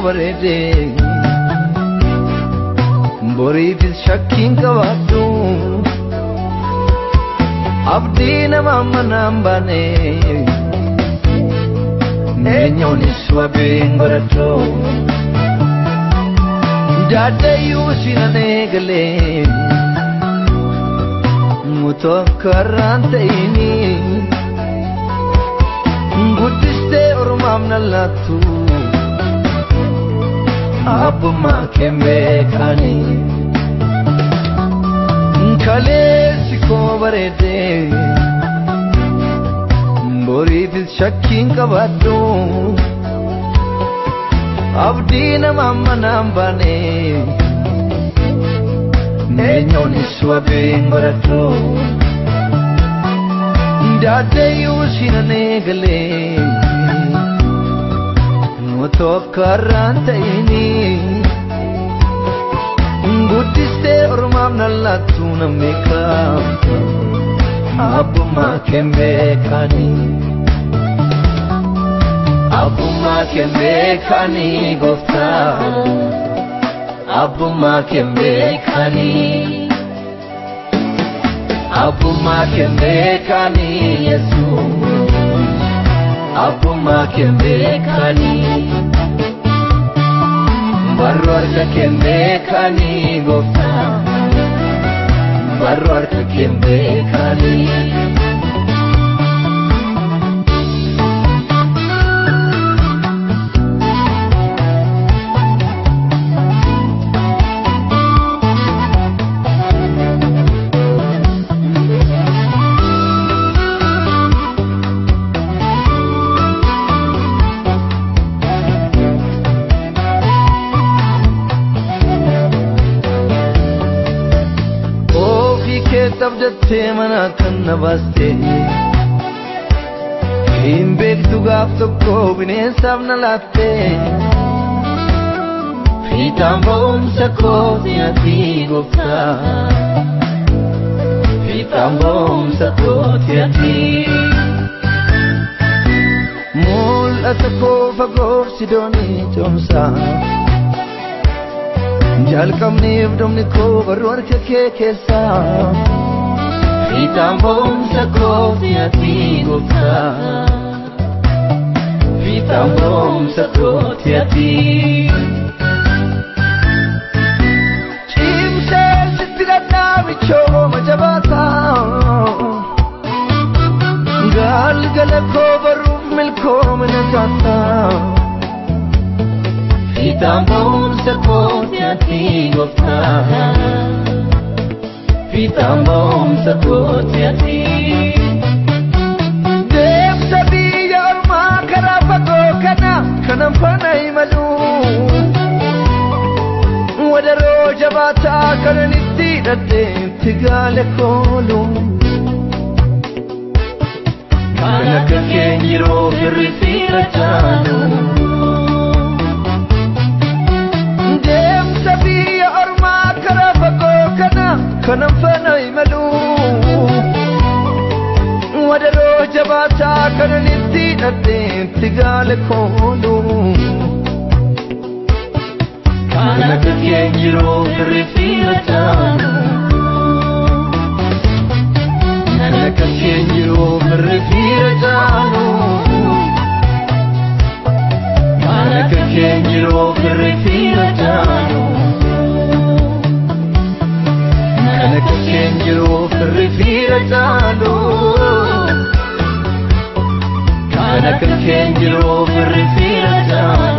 barede Borifis shakkin qabadhu Abdina mamma nambane Nenyonis wabin goratro Dadayu sinanegale Mutokkarante ini Guddiste ormam nallatu Abbumma kembekani Kalesi ko barede Borifis shakkin qabadhu Abdina mamma nambane Nenyonis wabin goratro Dadayu sinanegale Mutokkarante ini Guddiste ormam nallatu nameka Abbumma kembekani Abbumma kembekani gofta Abbumma kembekani Abbumma kembekani Yesus Abbumma kembekani Barru harka kembekani gofta Barru harka kembekani Tabdatte mana kanna baste Himbek tugaf tokko bineensaf na laatte Fiixaan ba'umsa kooti ati gooftaa Fiixaan ba'umsa kooti ati Mul'ata koo fagoof sidoonii cimsaa Jalqabniif dhumni koo barru harka kee keessaa Fiixaan ba'umsa kooti ati gooftaa Fiixaan ba'umsa kooti ati Cimsee sitti dhadhaabi chooma jabaataa Galgala koo barruuf milkoomina taataa Fiixaan ba'umsa kooti ati gooftaa Fiixaan ba'umsa kooti ati Deemsa biyya ormaa karaa fagoo kana kanan faana imalu Wadaroo jabaataa kanan itti hidhadheetti gaale koolu Kan akka keenyiroo firri fiira jaalu Deemsa biyya ormaa karaa fagoo kana kanan faana imalu Wadaroo jabaataa kanan itti hidhadheetti gaale koolu Kan akka keenyiroo firri fiira jaalu Kan akka keenyiroo firri fiira jaalu Kan akka keenyiroo firri fiira jaalu Kan akka keenyiroo firri fiira jaalu Kan akka keenyiroo firri fiira jaalu